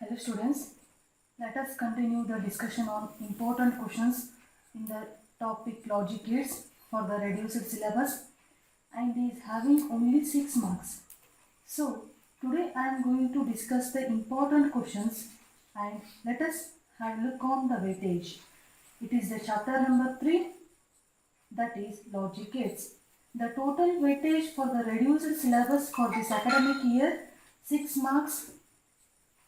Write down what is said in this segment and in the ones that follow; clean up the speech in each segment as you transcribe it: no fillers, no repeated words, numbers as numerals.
Hello students, let us continue the discussion on important questions in the topic logic gates for the reduced syllabus and is having only 6 marks. So today I am going to discuss the important questions and let us have a look on the weightage. It is the chapter number 3, that is logic gates. The total weightage for the reduced syllabus for this academic year 6 marks.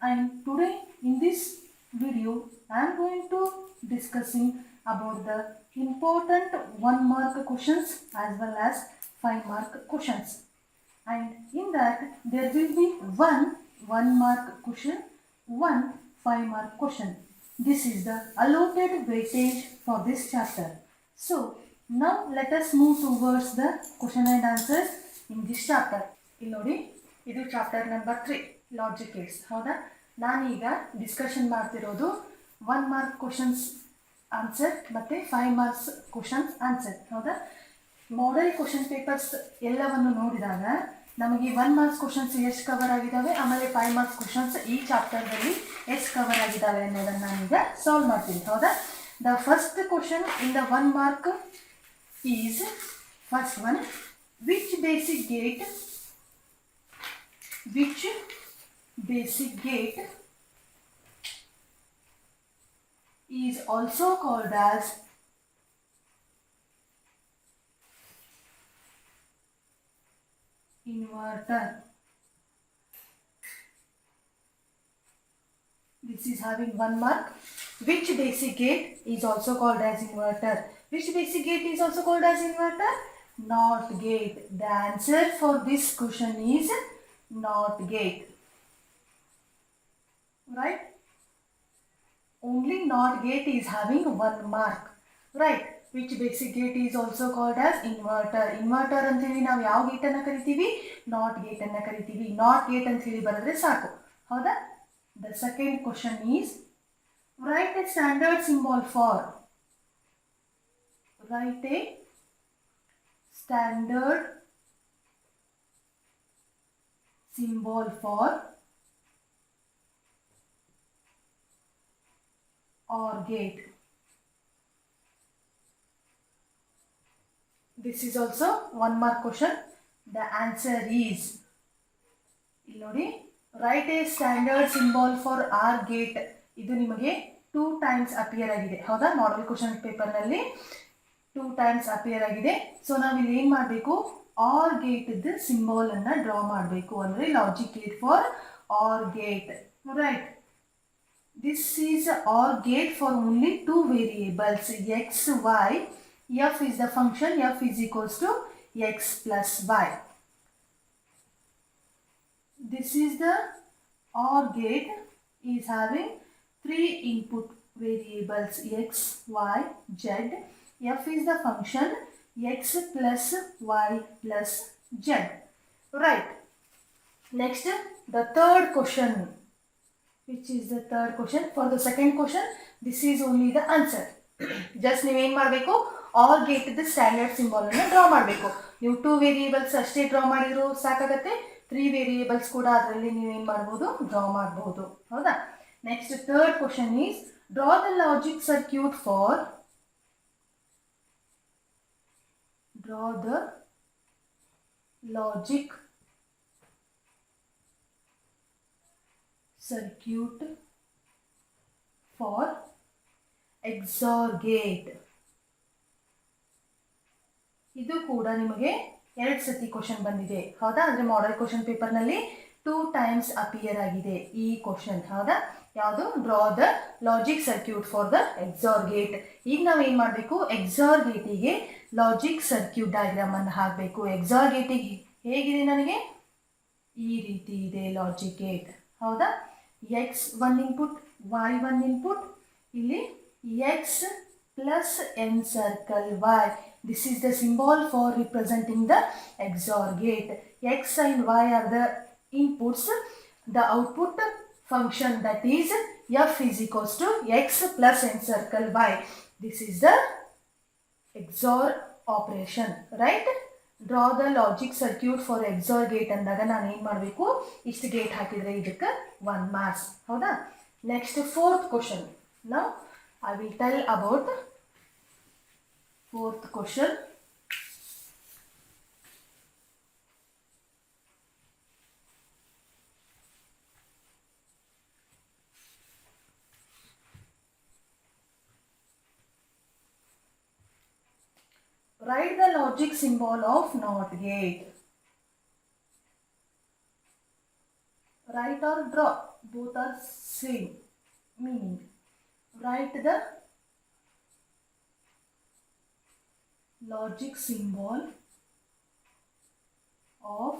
And today in this video I am going to discussing about the important 1 mark questions as well as 5 mark questions. And in that there will be one 1 mark question, one 5 mark question. This is the allotted weightage for this chapter. So now let us move towards the question and answers in this chapter. ಇಲ್ಲಿ ನೋಡಿ, ಇದು chapter number 3 logic Gates. ಹೌದಾ, ನಾನೀಗ discussion ಮಾಡ್ತಿರೋದು 1 mark questions answer ಮತ್ತು 5 marks questions answer. ಹೌದಾ, model question papers ಎಲ್ಲವನ್ನು ನೋಡಿದಾಗ ನಮಗೆ 1 ಮಾರ್ಕ್ಸ್ ಕ್ವಶನ್ಸ್ ಎಷ್ಟು ಕವರ್ ಆಗಿದ್ದಾವೆ, ಆಮೇಲೆ 5 ಮಾರ್ಕ್ಸ್ ಕ್ವಶನ್ಸ್ ಈ ಚಾಪ್ಟರ್ದಲ್ಲಿ ಎಷ್ಟು ಕವರ್ ಆಗಿದ್ದಾವೆ ಅನ್ನೋದನ್ನು ನಾನೀಗ ಸಾಲ್ವ್ ಮಾಡ್ತೀನಿ. ಹೌದಾ, the first question in the 1 mark is first one, which basic gate is also called as inverter. This is having 1 mark. Which basic gate is also called as inverter? Which basic gate is also called as inverter? NOT gate. The answer for this question is NOT gate. Right? Only NOT gate is having 1 mark. Right? Which basic gate is also called as inverter. Inverter ಅಂತೇಳಿ ನಾವು ಯಾವ gate ಅನ್ನು ಕರಿತೀವಿ? NOT gate ಅನ್ನು ಕರಿತೀವಿ. NOT gate ಅಂತ ಹೇಳಿ ಬರೆದ್ರೆ ಸಾಕು. ಹೌದಾ? The second question is, write a standard symbol for. Write a standard symbol for OR gate. This is also 1 mark question. The answer is, illodi, write a standard symbol for OR gate. ಇದು ನಿಮಗೆ 2 times appear ಆಗಿದೆ. ಹೌದಾ, model question paper ನಲ್ಲಿ 2 times appear ಆಗಿದೆ. So ನಾವು ಇಲ್ಲಿ ಏನು ಮಾಡಬೇಕು, OR ಗೇಟ್ ಸಿಂಬಲ್ ಅನ್ನ ಡ್ರಾ ಮಾಡಬೇಕು. ಅಂದ್ರೆ logic gate for OR gate. Right, this is OR gate for only 2 variables, x, y. F is the function, f is equals to x plus y. This is the OR gate is having 3 input variables, x, y, z. F is the function, x plus y plus z. Right. Next, the third question. Which is the third question? For the second question, this is only the answer. Just ನೀವೇನು ಮಾಡಬೇಕು, OR gate standard symbol ಅನ್ನು draw ಮಾಡಬೇಕು. ನೀವು 2 variables ಅಷ್ಟೇ draw ಮಾಡಿದ್ರು ಸಾಕಾಗತ್ತೆ, 3 variables ಕೂಡ ಅದರಲ್ಲಿ ನೀವೇನು ಮಾಡ್ಬೋದು, ಡ್ರಾ ಮಾಡಬಹುದು. ಹೌದಾ, next third question is, draw the logic circuit for. Draw the logic circuit for XOR gate. ಇದು ಕೂಡ ನಿಮಗೆ 2 ಸತಿ ಕ್ವಶನ್ ಬಂದಿದೆ. ಹೌದಾ, ಅಂದ್ರೆ ಮಾಡೆಲ್ ಕ್ವಶನ್ ಪೇಪರ್ ನಲ್ಲಿ 2 times ಅಪಿಯರ್ ಆಗಿದೆ ಈ ಕ್ವಶನ್. ಹೌದಾ, ಯಾವುದು, draw the logic circuit for the XOR gate. ಈಗ ನಾವು ಏನು ಮಾಡಬೇಕು, XOR ಗೇಟಿಗೆ ಲಾಜಿಕ್ ಸರ್ಕ್ಯೂಟ್ ಡಯಾಗ್ರಾಮ್ ಅನ್ನು ಹಾಕಬೇಕು. XOR ಗೇಟಿಗೆ ಹೇಗಿದೆ, ನನಗೆ ಈ ರೀತಿ ಇದೆ ಲಾಜಿಕ್ ಗೇಟ್. ಹೌದಾ, x 1 input, y 1 input, ಇಲ್ಲಿ x plus n circle y. This is the symbol for representing the XOR gate. X and y are the inputs. The output function, that is f is equals to x plus n circle y. This is the XOR operation, right? Draw the logic circuit for XOR gate ಅಂದಾಗ ನಾನು ಏನು ಮಾಡಬೇಕು, ಇಷ್ಟು gate ಹಾಕಿದರೆ ಇದಕ್ಕೆ 1 marks. ಹೌದಾ? Next 4th question. Now I will tell about 4th question. Write the logic symbol of NOT gate. Write or draw, both are same meaning. Write the logic symbol of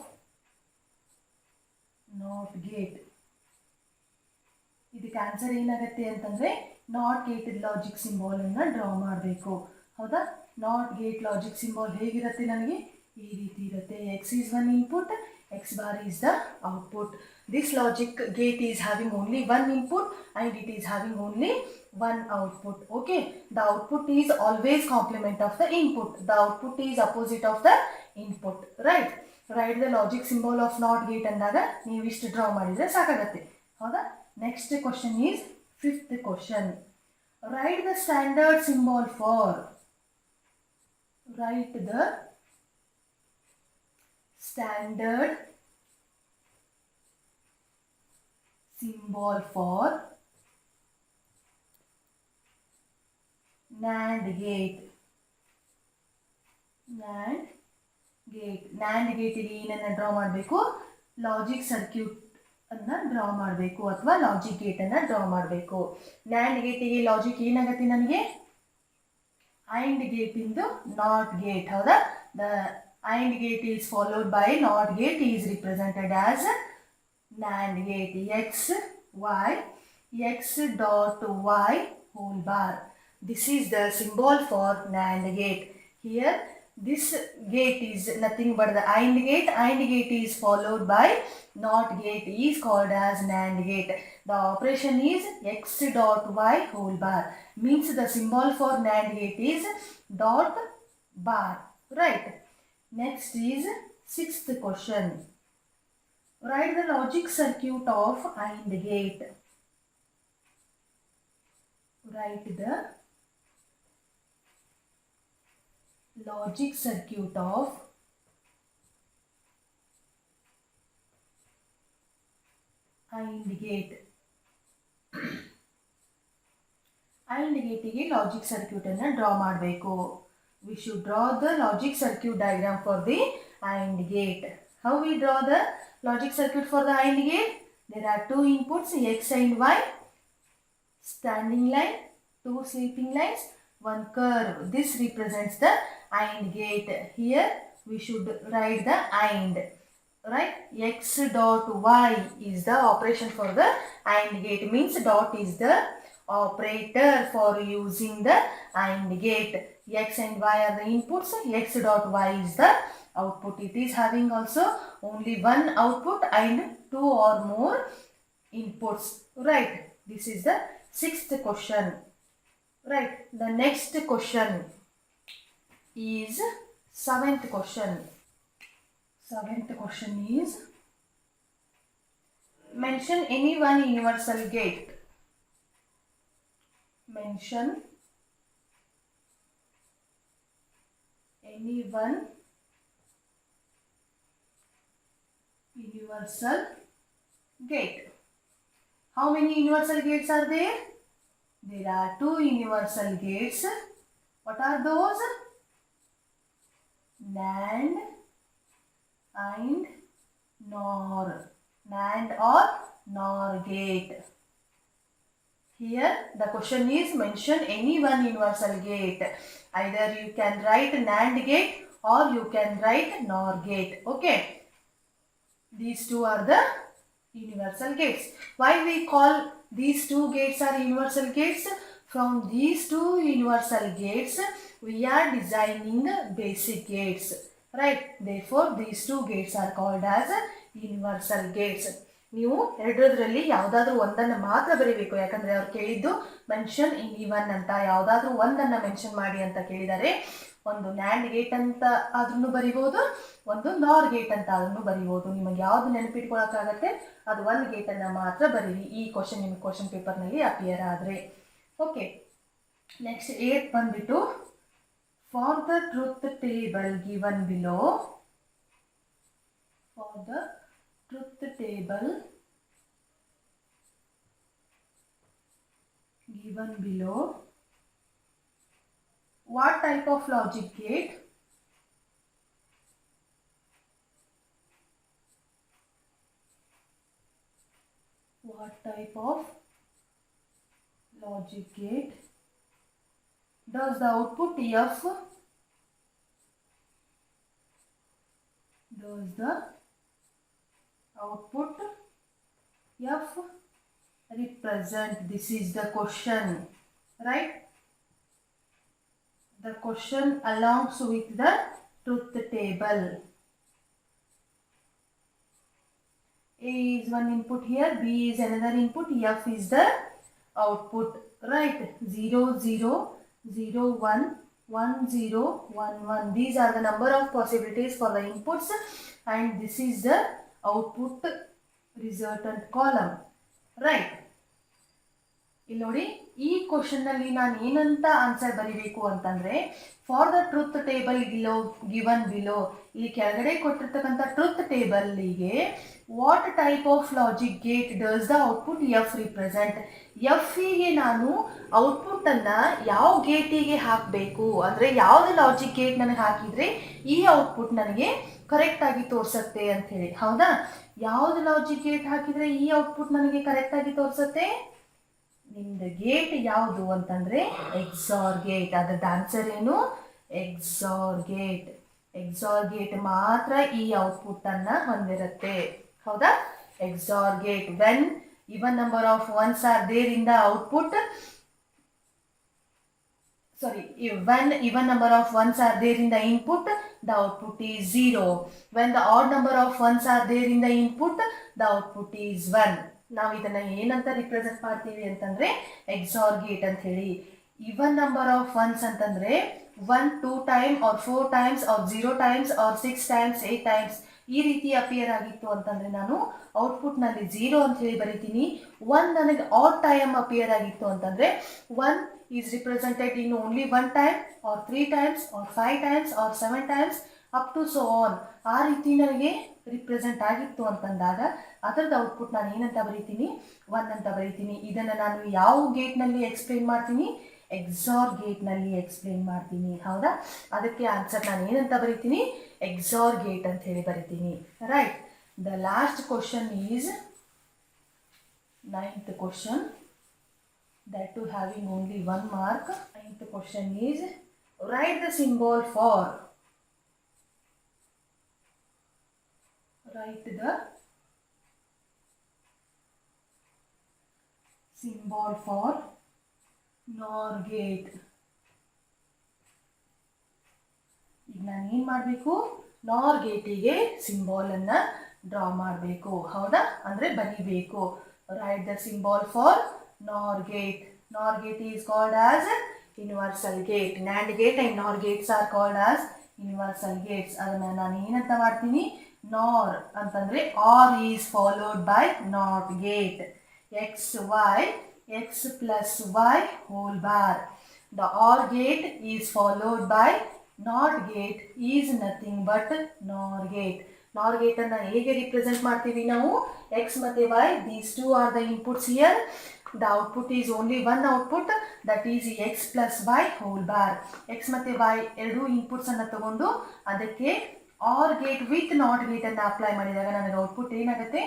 NOT gate. ಇದಕ್ಕೆ answer ಏನಾಗುತ್ತೆ ಅಂತಂದರೆ not gate logic ಸಿಂಬಾಲನ್ನು draw ಮಾಡಬೇಕು. ಹೌದಾ? Not gate logic symbol ಹೇಗಿರುತ್ತೆ ನನಗೆ ಈ ರೀತಿ ಇರುತ್ತೆ. X is 1 input, X bar is the output. This logic gate is having only 1 input and it is having only 1 output. Okay, the output is always complement of the input. The output is opposite of the input. Right? Right the logic symbol of not gate ಅಂದಾಗ ನೀವು ಇಷ್ಟು draw ಮಾಡಿದರೆ ಸಾಕಾಗತ್ತೆ. ಹೌದಾ? Next question is 5th question. Write the standard symbol for. Write the standard symbol for NAND gate. NAND gate. NAND gate ಗೆ ಏನನ್ನು draw ಮಾಡಬೇಕು? Logic circuit ಅನ್ನು draw ಮಾಡಬೇಕು ಅಥವಾ ಲಾಜಿಕ್ ಗೇಟನ್ನು ಡ್ರಾ ಮಾಡಬೇಕು. ನ್ಯಾಂಡ್ ಗೇಟಿಗೆ ಲಾಜಿಕ್ ಏನಾಗುತ್ತೆ ನನಗೆ? AND gate ಇಂದು ನಾಟ್ ಗೇಟ್. ಹೌದಾ? The AND gate is followed by NOT gate is represented as NAND gate. X dot y whole bar. This is the symbol for NAND gate. Here this gate is nothing but the AND gate. AND gate is followed by NOT gate is called as NAND gate. The operation is x dot y whole bar. Means the symbol for NAND gate is dot bar. Right? Next is 6th question. Write the logic circuit of AND gate. Write the logic circuit of AND gate. AND ಗೇಟಿಗೆ logic ಸರ್ಕ್ಯೂಟನ್ನು draw ಮಾಡಬೇಕು. We should draw the logic circuit diagram for the AND gate. How we draw the logic circuit for the AND gate? There are 2 inputs, x and y, standing line, 2 sleeping lines, 1 curve. This represents the AND gate. Here we should write the AND. Right? X dot y is the operation for the AND gate. Means dot is the operator for using the AND gate. X and y are the inputs. X dot y is the output. It is having also only 1 output and 2 or more inputs. Right? This is the 6th question. Right? The next question is 7th question. 7th question is mention any one universal gate. Mention any one universal gate. How many universal gates are there? There are 2 universal gates. What are those? NAND and NOR. NAND or NOR gate. Here the question is mention any one universal gate. Either you can write NAND gate or you can write NOR gate. Okay. These 2 are the universal gates. Why we call these 2 gates are universal gates? From these 2 universal gates we are designing basic gates. Right? Therefore these 2 gates are called as universal gates. ನೀವು ಎರಡರಲ್ಲಿ ಯಾವುದಾದ್ರೂ ಒಂದನ್ನು ಮಾತ್ರ ಬರೀಬೇಕು. ಯಾಕಂದರೆ ಅವ್ರು ಕೇಳಿದ್ದು mention any one ಅಂತ, ಯಾವುದಾದ್ರೂ ಒಂದನ್ನು ಮೆನ್ಷನ್ ಮಾಡಿ ಅಂತ ಕೇಳಿದ್ದಾರೆ. ಒಂದು ನ್ಯಾಂಡ್ ಗೇಟ್ ಅಂತ ಆದ್ರೂ ಬರಿಬೋದು, ಒಂದು ನಾರ್ ಗೇಟ್ ಅಂತ ಆದ್ರೂ ಬರಿಬೋದು. ನಿಮಗೆ ಯಾವುದು ನೆನಪಿಟ್ಕೊಳ್ಳೋಕ್ಕಾಗತ್ತೆ ಅದು ಒಂದು ಗೇಟನ್ನು ಮಾತ್ರ ಬರೀರಿ ಈ ಕ್ವಶನ್ ನಿಮಗೆ ಕ್ವಶನ್ ಪೇಪರ್ನಲ್ಲಿ ಅಪಿಯರ್ ಆದರೆ. ಓಕೆ, ನೆಕ್ಸ್ಟ್ 8 ಬಂದ್ಬಿಟ್ಟು for the truth table given below, for the truth table given below, what type of logic gate does the output F represent? This is the question, right? The question alongs with the truth table. A is one input here, B is another input, F is the output, right? 0 0 0 1 1 0 1 1. These are the number of possibilities for the inputs and this is the output resultant column, right? ಇಲ್ಲಿ ನೋಡಿ, ಈ ಕ್ವಶನ್ನಲ್ಲಿ ನಾನು ಏನಂತ answer ಬರೀಬೇಕು ಅಂತಂದರೆ, for the truth table given below, ಇಲ್ಲಿ ಕೆಳಗಡೆ ಕೊಟ್ಟಿರ್ತಕ್ಕಂಥ ಟ್ರೂತ್ ಟೇಬಲ್ಲಿಗೆ what type of logic gate does the output F represent, ಎಫ್ಗೆ ನಾನು ಔಟ್ಪುಟ್ಟನ್ನು ಯಾವ ಗೇಟಿಗೆ ಹಾಕಬೇಕು, ಅಂದರೆ ಯಾವುದು ಲಾಜಿಕ್ ಗೇಟ್ ನನಗೆ ಹಾಕಿದರೆ ಈ ಔಟ್ಪುಟ್ ನನಗೆ ಕರೆಕ್ಟಾಗಿ ತೋರಿಸುತ್ತೆ ಅಂಥೇಳಿ. ಹೌದಾ, ಯಾವುದು ಲಾಜಿಕ್ ಗೇಟ್ ಹಾಕಿದರೆ ಈ ಔಟ್ಪುಟ್ ನನಗೆ ಕರೆಕ್ಟಾಗಿ ತೋರಿಸುತ್ತೆ? ನಿಮ್ದು ಗೇಟ್ ಯಾವುದು ಅಂತಂದರೆ ಎಕ್ಸಾರ್ ಗೇಟ್. ಅದರದ್ದು ಆನ್ಸರ್ ಏನು? XOR gate. ಎಕ್ಸಾರ್ ಗೇಟ್ ಮಾತ್ರ ಈ ಔಟ್ಪುಟ್ಟನ್ನು ಹೊಂದಿರುತ್ತೆ. ಹೌದಾ, XOR gate. When even number of ones are there in the output, when even number of ones are there in the input, the output is 0. When the odd number of ones are there in the input, the output is 1. ನಾವು ಇದನ್ನು ಏನಂತ represent ಮಾಡ್ತೀವಿ ಅಂತಂದರೆ XOR gate ಅಂತ ಹೇಳಿ. Even number of once ಅಂತಂದರೆ 1 2 time or 4 times or 0 times or 6 times 8 times ಈ ರೀತಿ ಅಪಿಯರ್ ಆಗಿತ್ತು ಅಂತಂದರೆ ನಾನು ಔಟ್ಪುಟ್ನಲ್ಲಿ 0 ಅಂತ ಹೇಳಿ ಬರೀತೀನಿ. 1 ನನಗೆ ಆಡ್ ಟೈಮ್ ಅಪಿಯರ್ ಆಗಿತ್ತು ಅಂತಂದರೆ 1 is represented in only 1 time or 3 times or 5 times or 7 times up to so on. ಆ ರೀತಿ ನನಗೆ ರಿಪ್ರೆಸೆಂಟ್ ಆಗಿತ್ತು ಅಂತಂದಾಗ ಅದರದ್ದು ಔಟ್ಪುಟ್ ನಾನು ಏನಂತ ಬರೀತೀನಿ? 1 ಅಂತ ಬರೀತೀನಿ. ಇದನ್ನು ನಾನು ಯಾವ ಗೇಟ್ನಲ್ಲಿ ಎಕ್ಸ್ಪ್ಲೇನ್ ಮಾಡ್ತೀನಿ? ಎಕ್ಸಾರ್ ಗೇಟ್ನಲ್ಲಿ ಎಕ್ಸ್ಪ್ಲೇನ್ ಮಾಡ್ತೀನಿ. ಹೌದಾ, ಅದಕ್ಕೆ ಆನ್ಸರ್ ನಾನು ಏನಂತ ಬರೀತೀನಿ? ಎಕ್ಸಾರ್ ಗೇಟ್ ಅಂತ ಹೇಳಿ ಬರೀತೀನಿ. Right. The last question is 9th question, that too having only 1 mark. 9th question is write the symbol for. Write the symbol for NOR gate. ಈಗ ನಾನು ಏನು ಮಾಡಬೇಕು? NOR ಗೇಟಿಗೆ ಸಿಂಬಾಲನ್ನು ಡ್ರಾ ಮಾಡಬೇಕು. ಹೌದಾ, ಅಂದರೆ ಬರೀಬೇಕು. Write the symbol for NOR gate. NOR gate is called as universal gate. NAND gate and NOR gates are called as universal gates. ಅದನ್ನು ನಾನು ಏನಂತ ಮಾಡ್ತೀನಿ? NOR ಅಂತಂದರೆ OR is followed by NOT gate. X plus y whole bar. The OR gate is followed by NOT gate is nothing but NOR gate. NOR gate ಅನ್ನು ಹೇಗೆ represent ಮಾಡ್ತೀವಿ ನಾವು? X ಮತ್ತು y, these two are the inputs here. The output is only one output, that is x plus y whole bar. X ಮತ್ತು y ಎರಡು inputs ಅನ್ನು ತಗೊಂಡು ಅದಕ್ಕೆ OR gate with NOT gate ಅನ್ನು ಅಪ್ಲೈ ಮಾಡಿದಾಗ ನನಗೆ ಔಟ್ಪುಟ್ ಏನಾಗುತ್ತೆ?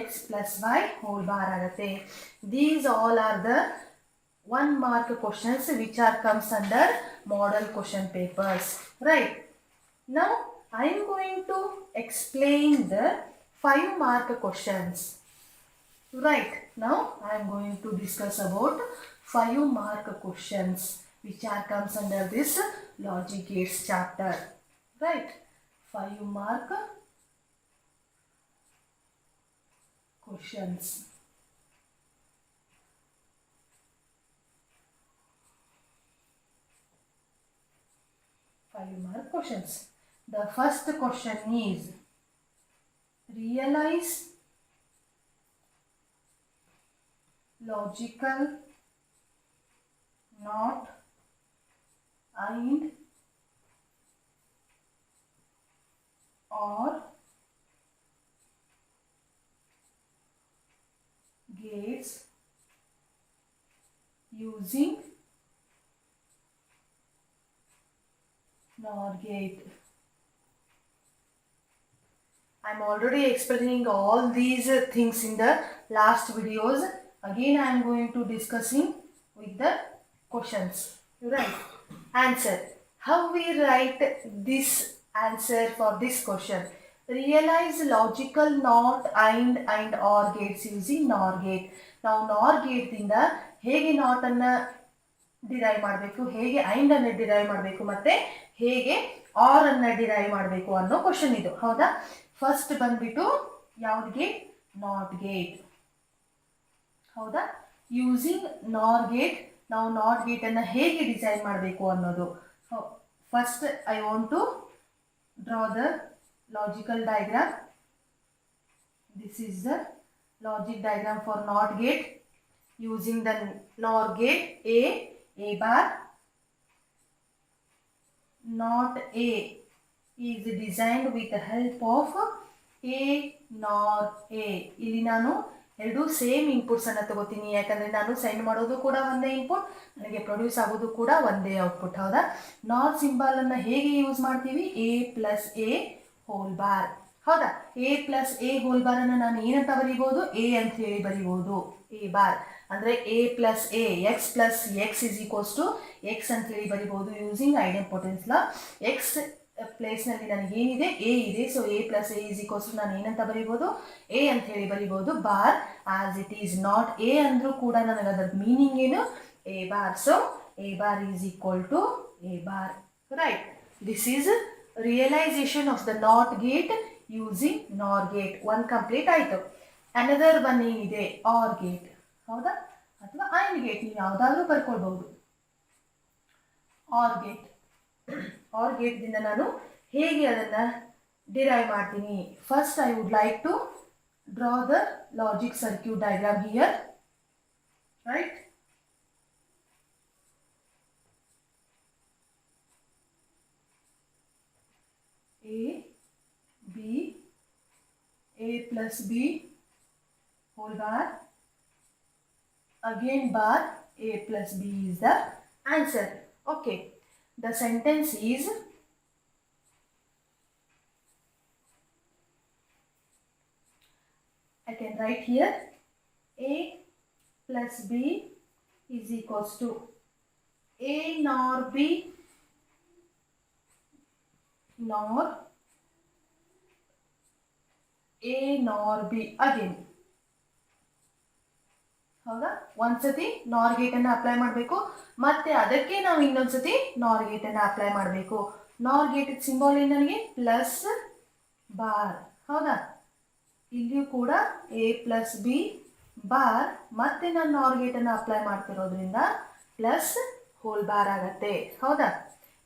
x plus y whole bar ಆಗುತ್ತೆ. These all are the 1 mark questions which are comes under model question papers. Right. Now I am going to explain the 5 mark questions. Right. Now I am going to discuss about 5 mark questions which are comes under this logic gates chapter. Right. 5 mark questions. 5-mark questions. The first question is, realize logical not and or gates using NOR gate. I am already explaining all these things in the last videos. Again I am going to discussing with the questions. Right. Answer. How we write this answer for this question? Realize logical not and or gates using NOR gate. ನಾವು NOR gate ದಿಂದ ಹೇಗೆ not ಅನ್ನ derive ಮಾಡಬೇಕು, ಹೇಗೆ and ಅನ್ನು derive ಮಾಡಬೇಕು, ಮತ್ತೆ ಹೇಗೆ ಆರ್ ಅನ್ನ ಡಿರೈವ್ ಮಾಡಬೇಕು ಅನ್ನೋ ಕ್ವಶನ್ ಇದು. ಹೌದಾ? ಫಸ್ಟ್ ಬಂದ್ಬಿಟ್ಟು ಯಾವ್ದು ಗೇಟ್? NOT gate. ಹೌದಾ? ಯೂಸಿಂಗ್ ನಾರ್ ಗೇಟ್ ನಾವು ನಾಟ್ ಗೇಟ್ ಅನ್ನ ಹೇಗೆ ಡಿಸೈನ್ ಮಾಡಬೇಕು ಅನ್ನೋದು. First I want to draw the logical diagram. This is the logic diagram for NOT gate. Using the NOR gate, A bar, not A is designed with the help of A NOR A. ಇಲ್ಲಿ ನಾನು ಎರಡು same inputs ಅನ್ನು ತಗೋತೀನಿ, ಯಾಕಂದ್ರೆ ನಾನು send ಮಾಡೋದು ಕೂಡ ಒಂದೇ ಇನ್ಪುಟ್, ನನಗೆ ಪ್ರೊಡ್ಯೂಸ್ ಆಗೋದು ಕೂಡ ಒಂದೇ ಔಟ್ಪುಟ್. ಹೌದಾ? ನಾಟ್ ಸಿಂಬಲ್ ಅನ್ನ ಹೇಗೆ ಯೂಸ್ ಮಾಡ್ತೀವಿ? A plus A whole bar. ಹೌದಾ? A plus A whole bar ಅನ್ನು ನಾನು ಏನಂತ ಬರೀಬಹುದು? A ಅಂತ ಹೇಳಿ ಬರೀಬಹುದು. A ಬಾರ್ ಅಂದರೆ A plus A, x plus x is equals to x ಅಂತ ಹೇಳಿ ಬರೀಬಹುದು ಯೂಸಿಂಗ್ ಐಡೆಂಪೊಟೆನ್ಸ್ ಲಾ. ಎಕ್ಸ್ ಪ್ಲೇಸ್ನಲ್ಲಿ ನನಗೆ ಏನಿದೆ? A ಇದೆ. So A plus A is equals to ನಾನು ಏನಂತ ಬರೀಬಹುದು? A ಅಂತ ಹೇಳಿ ಬರೀಬಹುದು. Bar as it is not A ಅಂದ್ರೂ ಕೂಡ ನನಗೆ ಅದರ ಮೀನಿಂಗ್ ಏನು? A bar. So A bar is equal to A bar. Right. This is realization of the NOT gate using NOR gate. One complete ಆಯಿತು. Another one ಏನಿದೆ? OR gate. ಹೌದಾ? ಅಥವಾ AND gate, ನೀವು ಯಾವುದಾದ್ರೂ ಬರ್ಕೊಳ್ಬಹುದು. OR gate. ಆರ್ ಗೇಟ್ದಿಂದ ನಾನು ಹೇಗೆ ಅದನ್ನು ಡಿರೈವ್ ಮಾಡ್ತೀನಿ? First I would like to draw the logic circuit diagram here. Right? A, B, A plus B whole bar, again bar, A plus B is the answer. Okay, the sentence is, I can write here, A plus B is equals to A nor B nor A nor B again. ಹೌದಾ? ಒಂದ್ಸತಿ ನಾರ್ gate ಅನ್ನು apply ಮಾಡಬೇಕು, ಮತ್ತೆ ಅದಕ್ಕೆ ನಾವು ಇನ್ನೊಂದ್ಸತಿ ನಾರ್ ಗೇಟ್ ಅನ್ನು ಅಪ್ಲೈ ಮಾಡಬೇಕು. ನಾರ್ ಗೇಟ್ ಸಿಂಬಲ್ ಏನು? ನನಗೆ ಪ್ಲಸ್ ಬಾರ್. ಹೌದಾ? ಇಲ್ಲಿಯೂ ಕೂಡ A ಪ್ಲಸ್ B ಬಾರ್, ಮತ್ತೆ ನಾನು ನಾರ್ ಗೇಟ್ ಅನ್ನು ಅಪ್ಲೈ ಮಾಡ್ತಿರೋದ್ರಿಂದ ಪ್ಲಸ್ ಹೋಲ್ ಬಾರ್ ಆಗತ್ತೆ. ಹೌದಾ?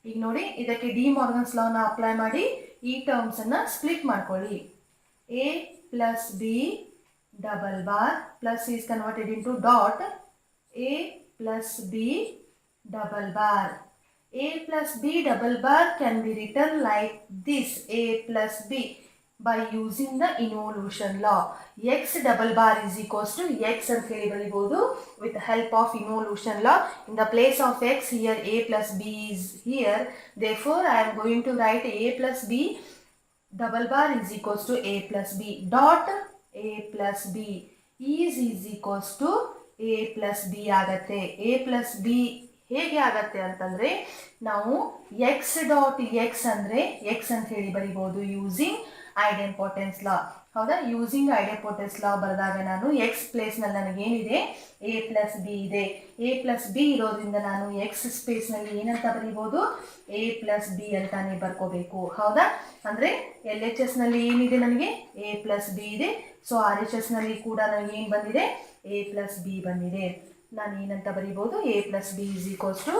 ಈಗ ನೋಡಿ, ಇದಕ್ಕೆ ಡಿ ಮಾರ್ಗನ್ಸ್ ಲಾನ ಅಪ್ಲೈ ಮಾಡಿ ಈ ಟರ್ಮ್ಸ್ ಅನ್ನ ಸ್ಪ್ಲಿಟ್ ಮಾಡ್ಕೊಳ್ಳಿ. A plus B double bar, plus is converted into dot, A plus B double bar. A plus B double bar can be written like this, A plus B, by using the involution law. X double bar is equals to X ಅಂತ ಹೇಳಿ ಬರೀಬಹುದು with the help of involution law. In the place of X, here A plus B is here. Therefore, I am going to write A plus B double bar is equals to A plus B dot A plus B is equals to A plus B ಆಗತ್ತೆ. A plus B ಹೇಗೆ ಆಗತ್ತೆ ಅಂತಂದರೆ, ನಾವು X dot X ಅಂದರೆ X ಅಂತ ಹೇಳಿ ಬರಿಬೋದು using ಐಡೆಂಪೊಟೆನ್ಸ್ ಲಾ. ಹೌದಾ? ಯೂಸಿಂಗ್ ಐಡೆಂಪೊಟೆನ್ಸ್ ಲಾ ಬರೆದಾಗ ನಾನು ಎಕ್ಸ್ ಪ್ಲೇಸ್ನಲ್ಲಿ ನನಗೇನಿದೆ? A ಪ್ಲಸ್ ಬಿ ಇದೆ. A ಪ್ಲಸ್ ಬಿ ಇರೋದ್ರಿಂದ ನಾನು ಎಕ್ಸ್ ಸ್ಪೇಸ್ನಲ್ಲಿ ಏನಂತ ಬರೀಬೋದು? A ಪ್ಲಸ್ ಬಿ ಅಂತಾನೆ ಬರ್ಕೋಬೇಕು. ಹೌದಾ? ಅಂದರೆ ಎಲ್ ಎಚ್ ಎಸ್ನಲ್ಲಿ ಏನಿದೆ? ನನಗೆ A ಪ್ಲಸ್ ಬಿ ಇದೆ. ಸೊ ಆರ್ ಎಚ್ ಎಸ್ನಲ್ಲಿ ಕೂಡ ನನಗೆ ಏನು ಬಂದಿದೆ? A ಪ್ಲಸ್ ಬಿ ಬಂದಿದೆ. ನಾನು ಏನಂತ ಬರಿಬೋದು? A plus B is equals to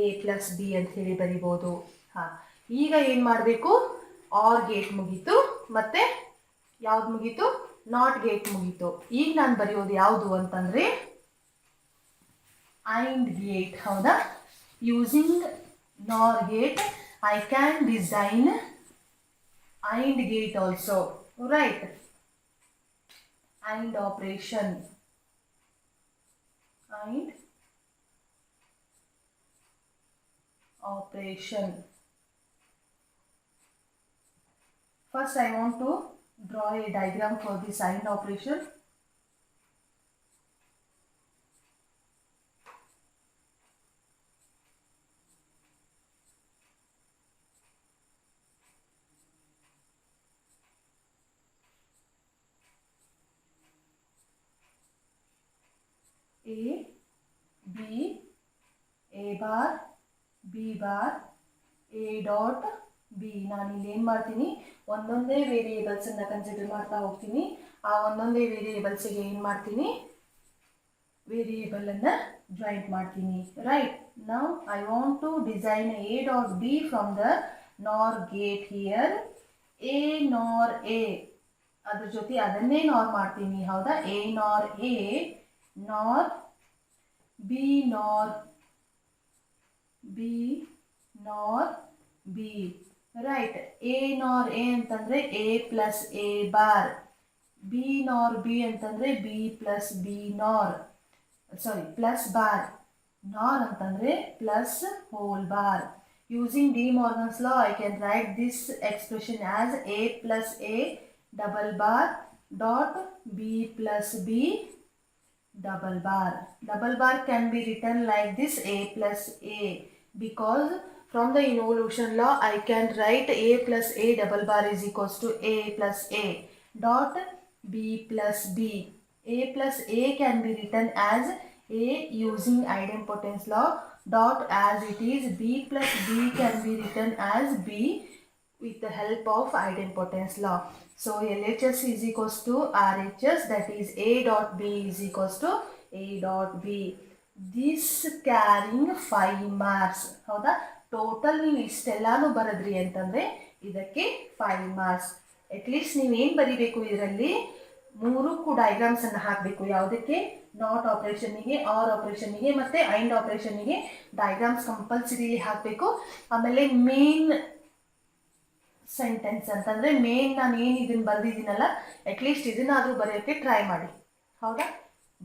A plus B ಅಂತ ಹೇಳಿ ಬರಿಬೋದು. ಹಾಂ, ಈಗ ಏನು ಮಾಡಬೇಕು, ಆರ್ ಗೇಟ್ ಮುಗೀತು, ಮತ್ತೆ ಯಾವ್ದು ಮುಗೀತು, ನಾಟ್ ಗೇಟ್ ಮುಗೀತು. ಈಗ ನಾನು ಬರೆಯೋದು ಯಾವುದು ಅಂತಂದರೆ AND gate. ಹೌದಾ? Using NOR gate I can design AND gate also, right? AND operation, AND operation. First I want to draw a diagram for this AND operation. A, B, A bar, B bar, A dot B. ನಾನು ಇಲ್ಲಿ ಏನು ಮಾಡ್ತೀನಿ, ಒಂದೊಂದೇ ವೇರಿಯೇಬಲ್ಸನ್ನು consider ಮಾಡ್ತಾ ಹೋಗ್ತೀನಿ. ಆ ಒಂದೊಂದೇ ವೇರಿಯೇಬಲ್ಸಿಗೆ ಏನು ಮಾಡ್ತೀನಿ, ವೇರಿಯೇಬಲನ್ನು ಜಾಯಿಂಟ್ ಮಾಡ್ತೀನಿ. ರೈಟ್, ನಾವು I want to design A dot B from the NOR gate here. A NOR A, ಅದ್ರ ಜೊತೆ ಅದನ್ನೇ ನಾರ್ ಮಾಡ್ತೀನಿ. ಹೌದಾ? A ನಾರ್ A ನಾರ್ B ನಾರ್ B ನಾರ್ B. Right, A NOR A ಅಂತಂದರೆ A plus A bar, B ನಾರ್ B ಅಂತಂದರೆ B ಪ್ಲಸ್ B ನಾರ್, ಸಾರಿ ಪ್ಲಸ್ ಬಾರ್, ನಾರ್ ಅಂತಂದರೆ plus whole bar. Using De Morgan's law, I can write this expression as A plus A double bar dot B plus B double bar. Double bar can be written like this, A plus A, because from the involution law I can write A plus A double bar is equals to A plus A dot B plus B. A plus A can be written as A using idempotence law dot as it is. B plus B can be written as B with the help of idempotence law. So LHS is equals to RHS, that is A dot B is equals to A dot B. This carrying 5 marks. ಹೌದಾ? Total ನೀವು ಇಷ್ಟೆಲ್ಲಾನು ಬರೆದ್ರಿ ಅಂತಂದರೆ ಇದಕ್ಕೆ 5 marks. At least ನೀವೇನು ಬರೀಬೇಕು, ಇದರಲ್ಲಿ 3 ಡಯಾಗ್ರಾಮ್ಸನ್ನು ಹಾಕಬೇಕು. ಯಾವುದಕ್ಕೆ? Not ಆಪ್ರೇಷನ್ನಿಗೆ, R ಆಪ್ರೇಷನ್ನಿಗೆ ಮತ್ತು ಐಂಡ್ ಆಪ್ರೇಷನ್ನಿಗೆ ಡಯಾಗ್ರಾಮ್ಸ್ ಕಂಪಲ್ಸರಿಲಿ ಹಾಕಬೇಕು. ಆಮೇಲೆ ಮೇನ್ ಸೆಂಟೆನ್ಸ್ ಅಂತಂದರೆ ಮೇನ್ ನಾನು ಏನು ಇದನ್ನು ಬರೆದಿದ್ದೀನಲ್ಲ, ಅಟ್ಲೀಸ್ಟ್ ಇದನ್ನಾದರೂ ಬರೆಯೋಕ್ಕೆ ಟ್ರೈ ಮಾಡಿ. ಹೌದಾ?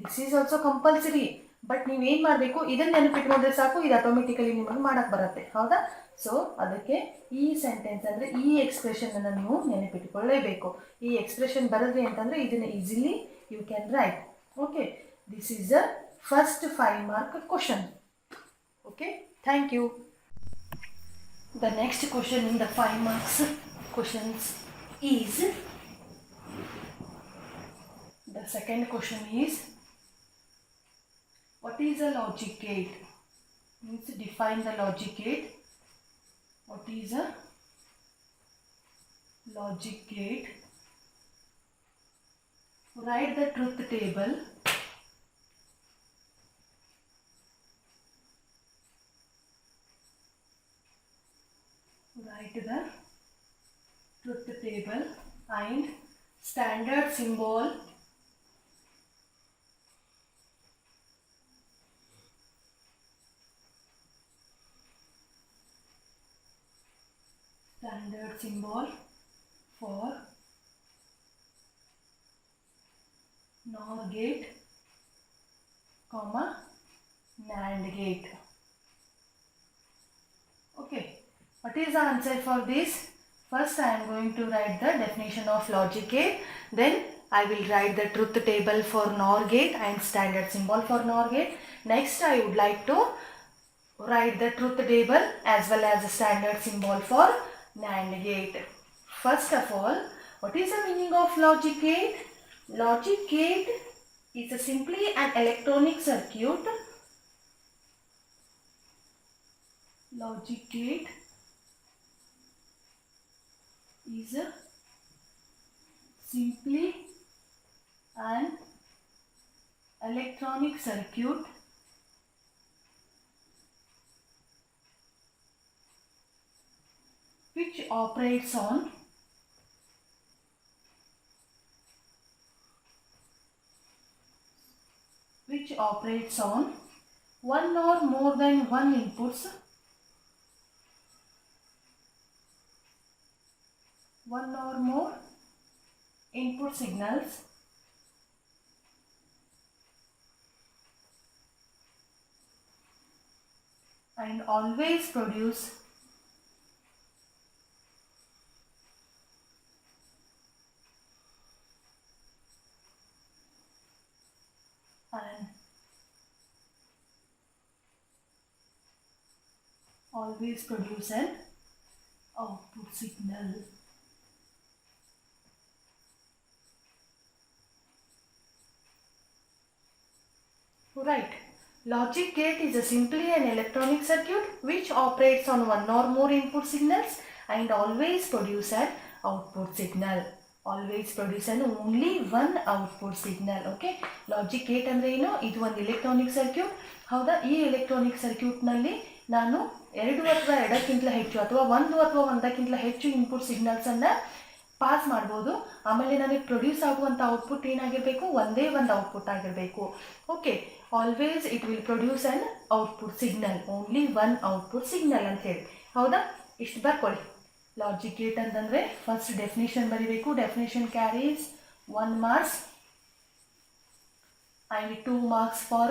This is also compulsory. But ನೀವೇನು ಮಾಡಬೇಕು, ಇದನ್ನು ನೆನಪಿಟ್ಕೊಂಡ್ರೆ ಸಾಕು, ಇದು ಆಟೋಮೆಟಿಕಲಿ ನಿಮಗೆ ಮಾಡೋಕ್ಕೆ ಬರುತ್ತೆ. ಹೌದಾ? ಸೊ ಅದಕ್ಕೆ ಈ ಸೆಂಟೆನ್ಸ್ ಅಂದರೆ ಈ ಎಕ್ಸ್ಪ್ರೆಷನನ್ನು ನೀವು ನೆನಪಿಟ್ಕೊಳ್ಳೇಬೇಕು. ಈ ಎಕ್ಸ್ಪ್ರೆಷನ್ ಬರೆದ್ರಿ ಅಂತಂದರೆ ಇದನ್ನು easily you can write. Okay, this is the first 5 mark question. Okay, thank you. The next question in the 5 marks questions is, the second question is, what is a logic gate? Means define the logic gate. What is a logic gate? Write the truth table. Write the truth table and standard symbol for NOR gate, NAND gate. Okay, what is the answer for this? First I am going to write the definition of logic gate, then I will write the truth table for NOR gate and standard symbol for NOR gate. Next I would like to write the truth table as well as the standard symbol for NAND gate. First of all, what is the meaning of logic gate? Logic gate is simply an electronic circuit. Logic gate is simply an electronic circuit operates on one or more than one inputs, one or more input signals and always produce an output signal. Right. Logic gate is simply an electronic circuit which operates on one or more input signals and always produce an output signal. Always produce an only one output signal. Okay. Logic gate ಅಂದ್ರೆ ಏನು? ಇದು ಒಂದು electronic circuit. ಹೌದಾ? ಈ electronic circuit ನಲ್ಲಿ ನಾನು ಎರಡು ಅಥವಾ ಎರಡಕ್ಕಿಂತ ಹೆಚ್ಚು ಅಥವಾ ಒಂದಕ್ಕಿಂತ ಹೆಚ್ಚು ಇನ್ಪುಟ್ ಸಿಗ್ನಲ್ಸ್ ಅನ್ನ ಪಾಸ್ ಮಾಡ್ಬೋದು. ಆಮೇಲೆ ನನಗೆ ಪ್ರೊಡ್ಯೂಸ್ ಆಗುವಂಥ ಔಟ್ಪುಟ್ ಏನಾಗಿರಬೇಕು? ಒಂದೇ ಒಂದು ಔಟ್ಪುಟ್ ಆಗಿರಬೇಕು. Okay, always it will produce an output signal, only one output signal ಅಂತ ಹೇಳಿ. ಹೌದಾ? ಇಷ್ಟು ಬರ್ಕೊಳ್ಳಿ. ಲಾಜಿಕ್ ಗೇಟ್ ಅಂತಂದರೆ ಫಸ್ಟ್ ಡೆಫಿನೇಷನ್ ಬರೀಬೇಕು. Definition carries 1 marks and 2 marks for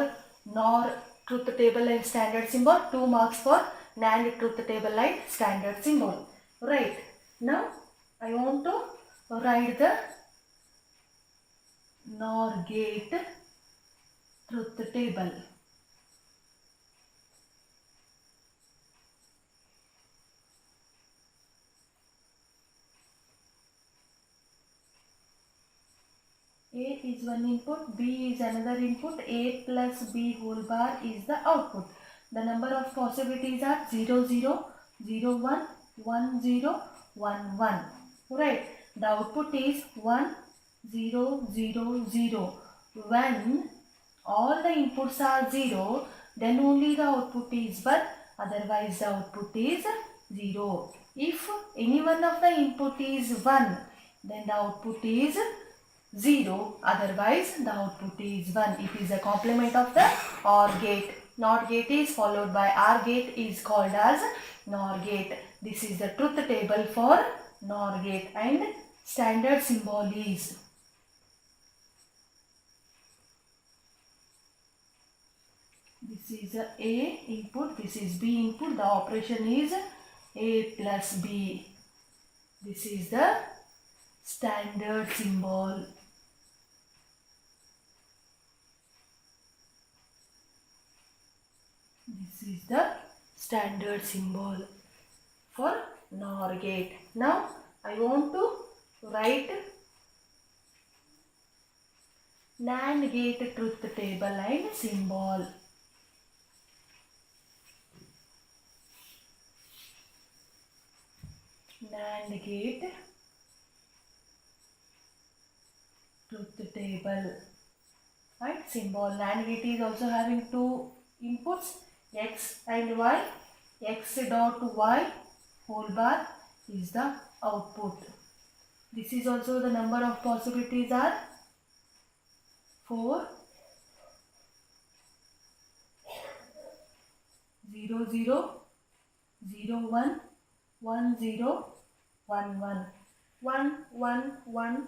NOR truth table and standard symbol, 2 marks for NAND truth table and standard symbol. Right. Now I want to write the NOR gate truth table. A is one input, B is another input, A plus B whole bar is the output. The number of possibilities are 0, 0, 0, 1, 1, 0, 1, 1. Right. The output is 1, 0, 0, 0. When all the inputs are 0, then only the output is 1, otherwise the output is 0. If any one of the input is 1, then the output is 0, otherwise the output is 1. It is a complement of the OR gate. NOT gate is followed by OR gate is called as NOR gate. This is the truth table for NOR gate and standard symbol is this is A input, this is B input. The operation is A plus B. This is the standard symbol. This is the standard symbol for NOR gate. Now I want to write NAND gate truth table and symbol. NAND gate truth table and symbol. NAND gate is also having two inputs, X and Y. X dot Y whole bar is the output. This is also the number of possibilities are 4, 0, 0, 0, 1, 1, 0, 1, 1, 1, 1, 1,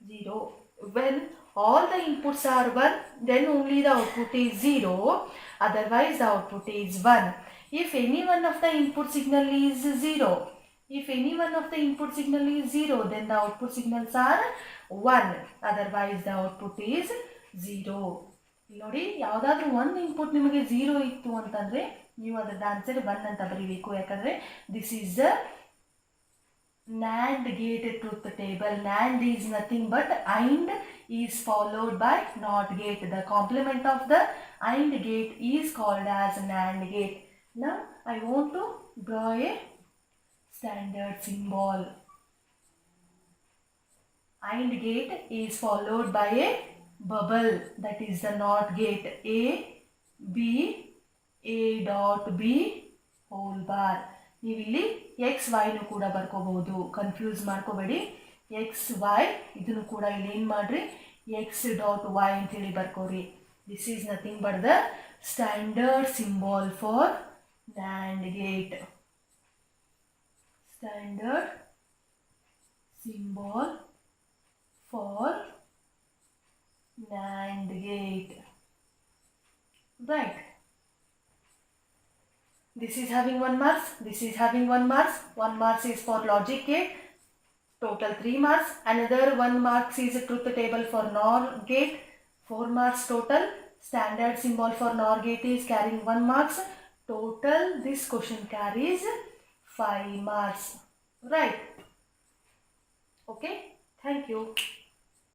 0. When all the inputs are 1, then only the output is 0, otherwise the output is 1. If any one of the input signal is 0, then the output signals are 1, otherwise the output is 0. ನೋಡಿ, ಯಾವುದಾದ್ರೂ ಒಂದು input ನಿಮಗೆ 0 ಇತ್ತು ಅಂತಂದರೆ ನೀವು ಅದರ answer 1 ಅಂತ ಬರೀಬೇಕು. ಯಾಕಂದರೆ this is the NAND gate truth table. NAND is nothing but AND is followed by NOT gate. The complement of the AND gate is called as NAND gate. Now I want to draw a standard symbol. AND gate is followed by a bubble, that is the NOT gate. A, B, A dot B whole bar. ನೀವು ಇಲ್ಲಿ X ವೈನು ಕೂಡ ಬರ್ಕೋಬಹುದು, confuse ಮಾಡ್ಕೋಬೇಡಿ. X Y ಇದನ್ನು ಕೂಡ ಇಲ್ಲಿ ಏನು ಮಾಡಿರಿ, ಎಕ್ಸ್ ಡಾಟ್ ವೈ ಅಂತೇಳಿ ಬರ್ಕೋರಿ. This is nothing but the standard symbol for NAND gate. Standard symbol for NAND gate. Right. This is having 1 marks. This is having 1 marks. 1 marks is for logic gate. Total 3 marks. Another 1 marks is a truth table for NOR gate. 4 marks total. Standard symbol for NOR gate is carrying 1 marks. Total this question carries 5 marks. Right. Okay. Thank you.